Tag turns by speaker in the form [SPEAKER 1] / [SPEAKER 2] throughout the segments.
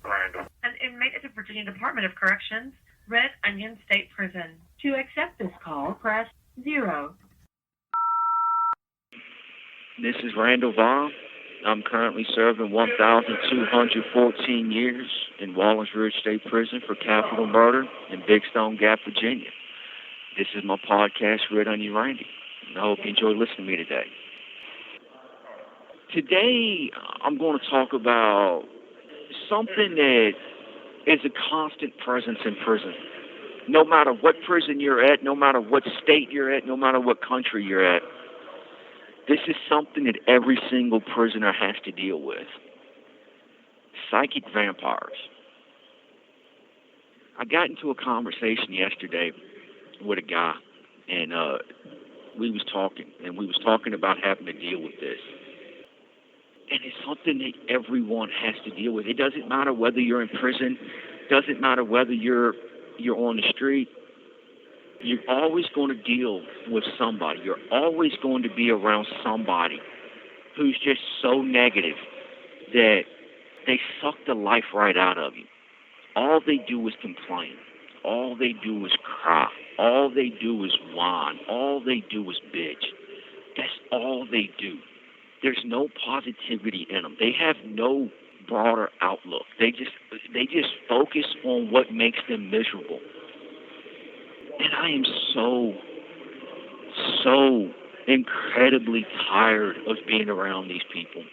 [SPEAKER 1] Randall.
[SPEAKER 2] An inmate at the Virginia Department of Corrections, Red Onion State Prison. To accept this call, press 0.
[SPEAKER 3] This is Randall Via. I'm currently serving 1,214 years in Wallens Ridge State Prison for capital murder in Big Stone Gap, Virginia. This is my podcast, Red Onion Randy, and I hope you enjoy listening to me today. Today, I'm going to talk about something that is a constant presence in prison. No matter what prison you're at, no matter what state you're at, no matter what country you're at, this is something that every single prisoner has to deal with. Psychic vampires. I got into a conversation yesterday with a guy, and we was talking about having to deal with this. And it's something that everyone has to deal with. It doesn't matter whether you're in prison, doesn't matter whether you're on the street. You're always going to deal with somebody. You're always going to be around somebody who's just so negative that they suck the life right out of you. All they do is complain. All they do is cry. All they do is whine. All they do is bitch. That's all they do. There's no positivity in them. They have no broader outlook. They just focus on what makes them miserable. And I am so incredibly tired of being around these people.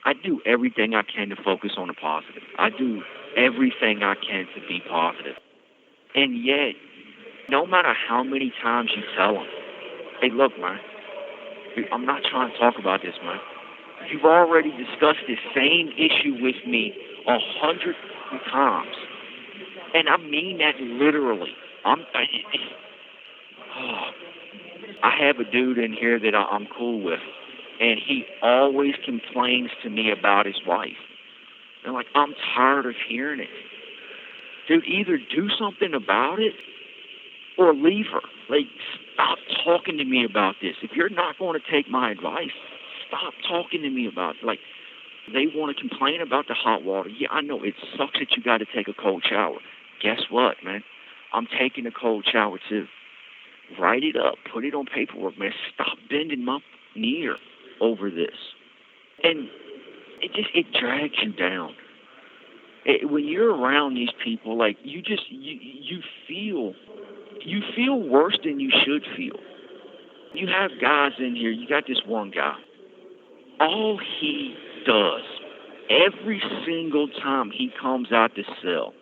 [SPEAKER 3] I do everything I can to focus on the positive. I do everything I can to be positive. And yet, no matter how many times you tell them, hey, look, man, I'm not trying to talk about this, man. You've already discussed this same issue with me 100 times. And I mean that literally. I have a dude in here that I'm cool with, and he always complains to me about his wife. And I'm tired of hearing it. Dude, either do something about it or leave her. Stop talking to me about this. If you're not going to take my advice, stop talking to me about it. They want to complain about the hot water. Yeah, I know it sucks that you got to take a cold shower. Guess what, man? I'm taking a cold shower too. Write it up. Put it on paperwork, man. Stop bending my knee over this. And it drags you down. When you're around these people, you feel worse than you should feel. You have guys in here. You got this one guy. All he does, every single time he comes out the cell,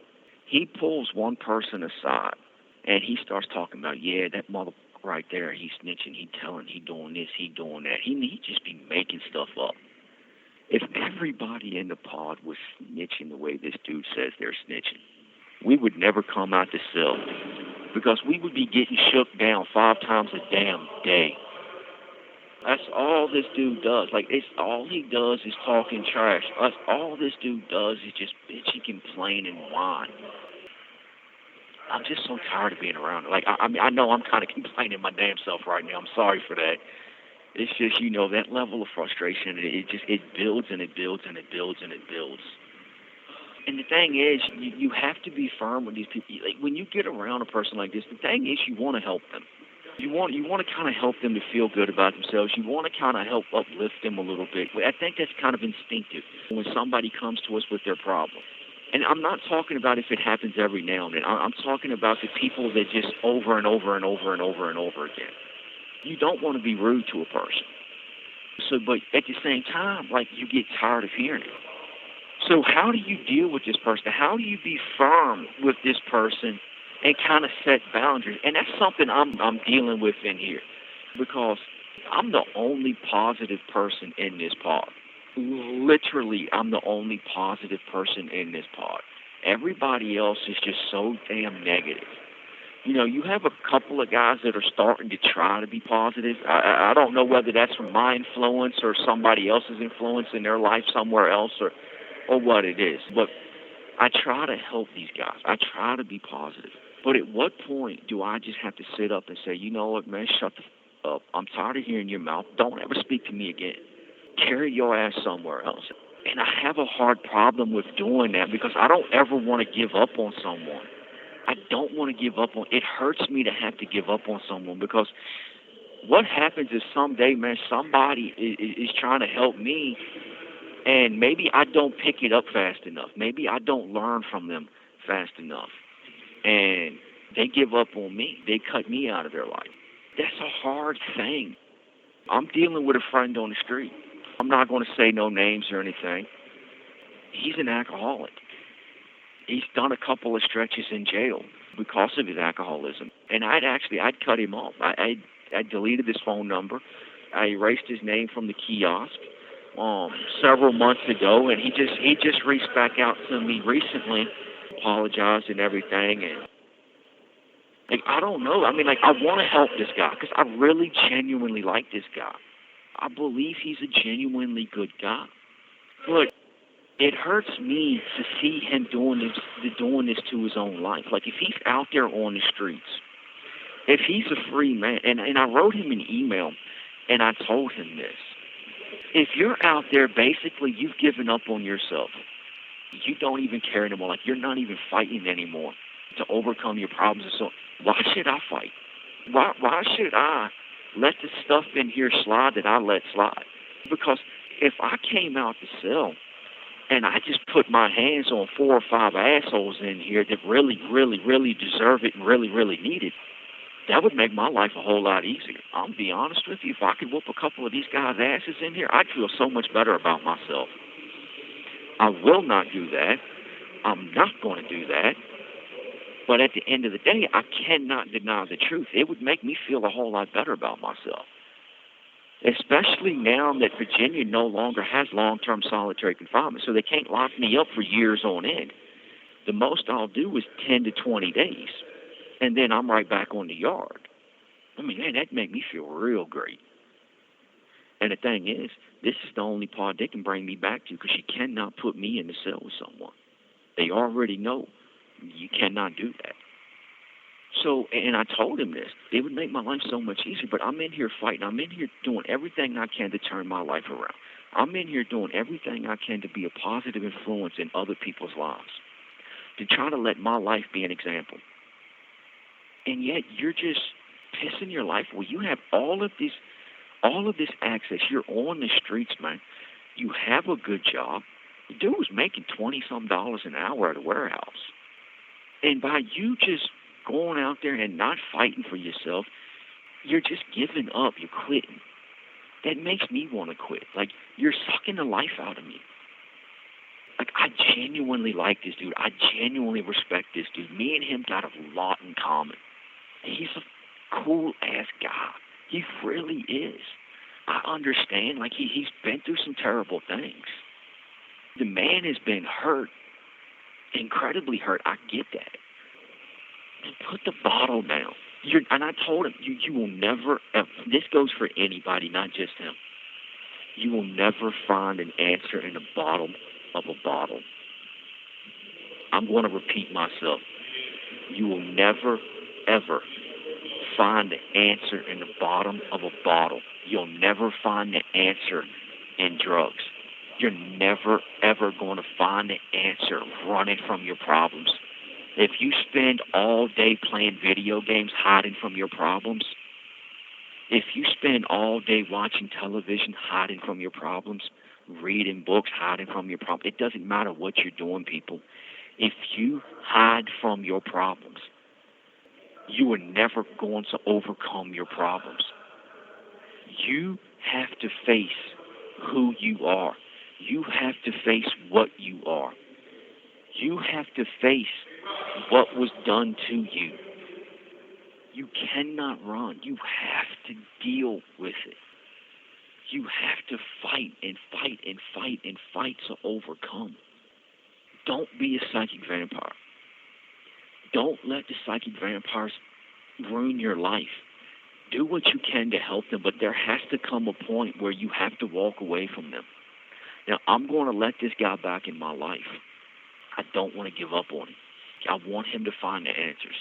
[SPEAKER 3] he pulls one person aside, and he starts talking about, yeah, that mother right there, he's snitching, he telling, he doing this, he doing that. He just be making stuff up. If everybody in the pod was snitching the way this dude says they're snitching, we would never come out the cell because we would be getting shook down 5 times a damn day. That's all this dude does. All he does is talking trash. That's all this dude does is just bitch and complain and whine. I'm just so tired of being around it. I know I'm kind of complaining my damn self right now. I'm sorry for that. It's just, that level of frustration, it builds and it builds and it builds and it builds. And the thing is, you have to be firm with these people. When you get around a person like this, the thing is you want to help them. You want to kind of help them to feel good about themselves. You want to kind of help uplift them a little bit. I think that's kind of instinctive when somebody comes to us with their problem. And I'm not talking about if it happens every now and then. I'm talking about the people that just over and over and over and over and over again. You don't want to be rude to a person. But at the same time, you get tired of hearing it. So how do you deal with this person? How do you be firm with this person and kind of set boundaries? And that's something I'm dealing with in here because I'm the only positive person in this pod. Literally, I'm the only positive person in this pod. Everybody else is just so damn negative. You have a couple of guys that are starting to try to be positive. I don't know whether that's from my influence or somebody else's influence in their life somewhere else or what it is. But I try to help these guys. I try to be positive. But at what point do I just have to sit up and say, you know what, man, shut the up. I'm tired of hearing your mouth. Don't ever speak to me again. Carry your ass somewhere else. And I have a hard problem with doing that because I don't ever want to give up on someone. I don't want to give up on. It hurts me to have to give up on someone because what happens is someday, man, somebody is trying to help me, and maybe I don't pick it up fast enough. Maybe I don't learn from them fast enough, and they give up on me. They cut me out of their life. That's a hard thing. I'm dealing with a friend on the street. I'm not going to say no names or anything. He's an alcoholic. He's done a couple of stretches in jail because of his alcoholism. And I'd cut him off. I deleted his phone number. I erased his name from the kiosk several months ago, and he just reached back out to me recently, apologized and everything. And like, I don't know. I mean, like, I want to help this guy because I really genuinely like this guy. I believe he's a genuinely good guy. But it hurts me to see him doing this to his own life. Like, if he's out there on the streets, if he's a free man, and I wrote him an email, and I told him this. If you're out there, basically, you've given up on yourself. You don't even care anymore. Like, you're not even fighting anymore to overcome your problems. So why should I fight? Why should I let the stuff in here slide that I let slide? Because if I came out the cell and I just put my hands on 4 or 5 assholes in here that really, really, really deserve it and really, really need it, that would make my life a whole lot easier. I'll be honest with you. If I could whoop a couple of these guys' asses in here, I'd feel so much better about myself. I will not do that. I'm not going to do that. But at the end of the day, I cannot deny the truth. It would make me feel a whole lot better about myself. Especially now that Virginia no longer has long-term solitary confinement, so they can't lock me up for years on end. The most I'll do is 10 to 20 days, and then I'm right back on the yard. I mean, man, that'd make me feel real great. And the thing is, this is the only part they can bring me back to because you cannot put me in the cell with someone. They already know you cannot do that. So, and I told him this. It would make my life so much easier, but I'm in here fighting. I'm in here doing everything I can to turn my life around. I'm in here doing everything I can to be a positive influence in other people's lives, to try to let my life be an example. And yet you're just pissing your life away. You have all of this access. You're on the streets, man. You have a good job. The dude was making $20-some an hour at a warehouse. And by you just going out there and not fighting for yourself, you're just giving up. You're quitting. That makes me want to quit. Like, you're sucking the life out of me. Like, I genuinely like this dude. I genuinely respect this dude. Me and him got a lot in common. He's a cool-ass guy. He really is. I understand. Like, he's been through some terrible things. The man has been hurt, incredibly hurt. I get that. Put the bottle down. And I told him, you will never, this goes for anybody, not just him. You will never find an answer in the bottom of a bottle. I'm going to repeat myself. You will never, ever find the answer in the bottom of a bottle. You'll never find the answer in drugs. You're never, ever going to find the answer running from your problems. If you spend all day playing video games hiding from your problems, if you spend all day watching television hiding from your problems, reading books hiding from your problems, it doesn't matter what you're doing, people. If you hide from your problems, you are never going to overcome your problems. You have to face who you are. You have to face what you are. You have to face what was done to you. You cannot run. You have to deal with it. You have to fight and fight and fight and fight to overcome. Don't be a psychic vampire. Don't let the psychic vampires ruin your life. Do what you can to help them, but there has to come a point where you have to walk away from them. Now, I'm going to let this guy back in my life. I don't want to give up on him. I want him to find the answers.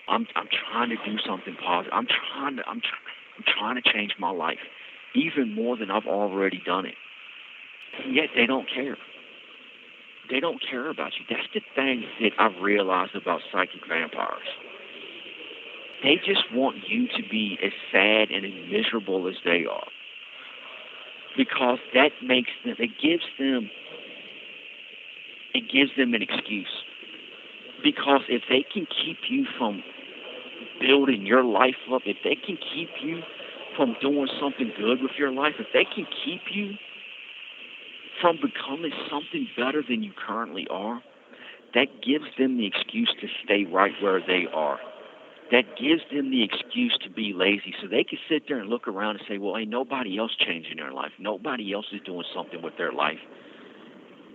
[SPEAKER 3] I'm trying to do something positive. I'm trying to change my life even more than I've already done it. Yet they don't care. They don't care about you. That's the thing that I've realized about psychic vampires. They just want you to be as sad and as miserable as they are. Because that makes them, it gives them an excuse. Because if they can keep you from building your life up, if they can keep you from doing something good with your life, if they can keep you from becoming something better than you currently are, that gives them the excuse to stay right where they are. That gives them the excuse to be lazy, so they can sit there and look around and say, well, ain't nobody else changing their life. Nobody else is doing something with their life.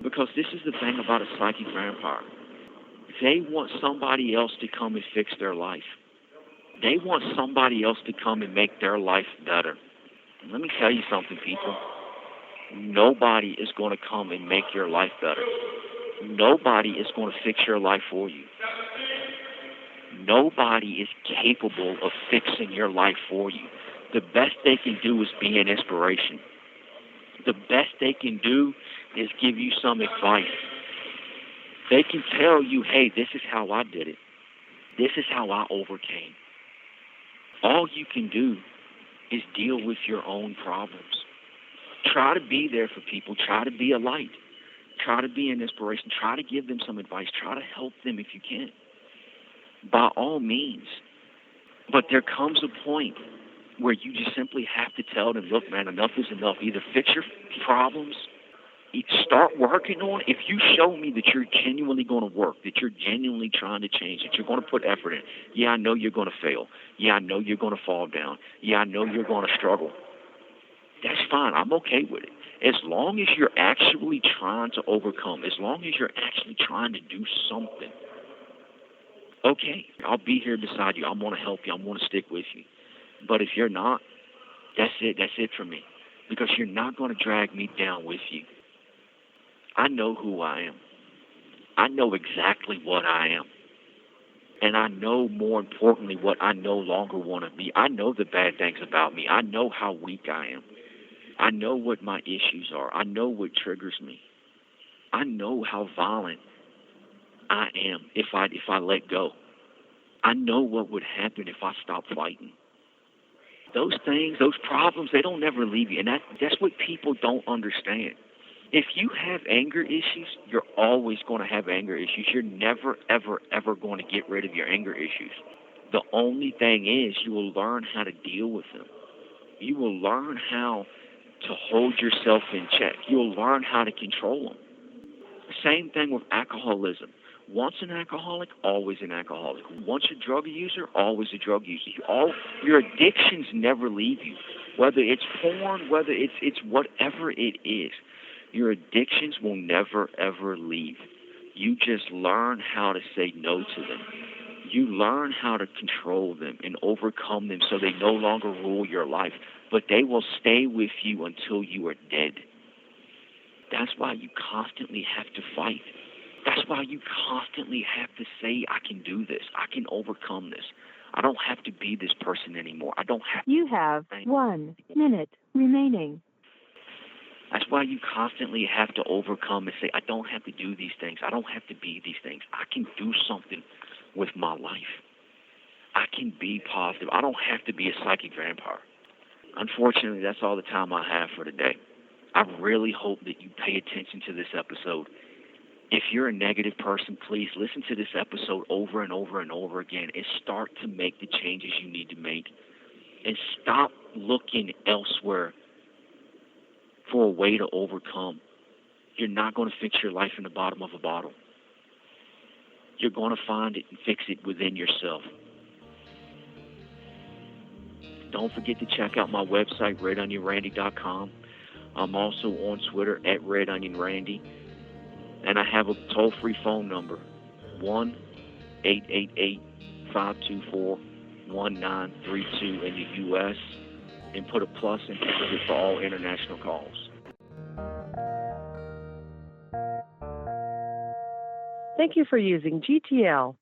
[SPEAKER 3] Because this is the thing about a psychic vampire. They want somebody else to come and fix their life. They want somebody else to come and make their life better. Let me tell you something, people. Nobody is going to come and make your life better. Nobody is going to fix your life for you. Nobody is capable of fixing your life for you. The best they can do is be an inspiration. The best they can do is give you some advice. They can tell you, hey, this is how I did it. This is how I overcame. All you can do is deal with your own problems. Try to be there for people. Try to be a light. Try to be an inspiration. Try to give them some advice. Try to help them if you can. By all means. But there comes a point where you just simply have to tell them, look, man, enough is enough. Either fix your problems, start working on it. If you show me that you're genuinely going to work, that you're genuinely trying to change, that you're going to put effort in, yeah, I know you're going to fail. Yeah, I know you're going to fall down. Yeah, I know you're going to struggle. That's fine. I'm okay with it. As long as you're actually trying to overcome, as long as you're actually trying to do something, okay, I'll be here beside you. I'm going to help you. I'm going to stick with you. But if you're not, that's it. That's it for me. Because you're not going to drag me down with you. I know who I am. I know exactly what I am. And I know, more importantly, what I no longer want to be. I know the bad things about me. I know how weak I am. I know what my issues are. I know what triggers me. I know how violent I am if I let go. I know what would happen if I stopped fighting. Those things, those problems, they don't ever leave you. And that's what people don't understand. If you have anger issues, you're always going to have anger issues. You're never, ever, ever going to get rid of your anger issues. The only thing is you will learn how to deal with them. You will learn how to hold yourself in check. You'll learn how to control them. Same thing with alcoholism. Once an alcoholic, always an alcoholic. Once a drug user, always a drug user. Your addictions never leave you. Whether it's porn, whether it's whatever it is, your addictions will never, ever leave. You just learn how to say no to them. You learn how to control them and overcome them so they no longer rule your life. But they will stay with you until you are dead. That's why you constantly have to fight. That's why you constantly have to say, I can do this. I can overcome this. I don't have to be this person anymore. I don't have to.
[SPEAKER 1] You have 1 minute remaining.
[SPEAKER 3] That's why you constantly have to overcome and say, I don't have to do these things. I don't have to be these things. I can do something with my life. I can be positive. I don't have to be a psychic vampire. Unfortunately, that's all the time I have for today. I really hope that you pay attention to this episode. If you're a negative person, please listen to this episode over and over and over again and start to make the changes you need to make. And stop looking elsewhere for a way to overcome. You're not going to fix your life in the bottom of a bottle. You're going to find it and fix it within yourself. Don't forget to check out my website, redonionrandy.com. I'm also on Twitter at redonionrandy. And I have a toll-free phone number, 1-888-524-1932 in the U.S. and put a plus in front of it for all international calls.
[SPEAKER 1] Thank you for using GTL.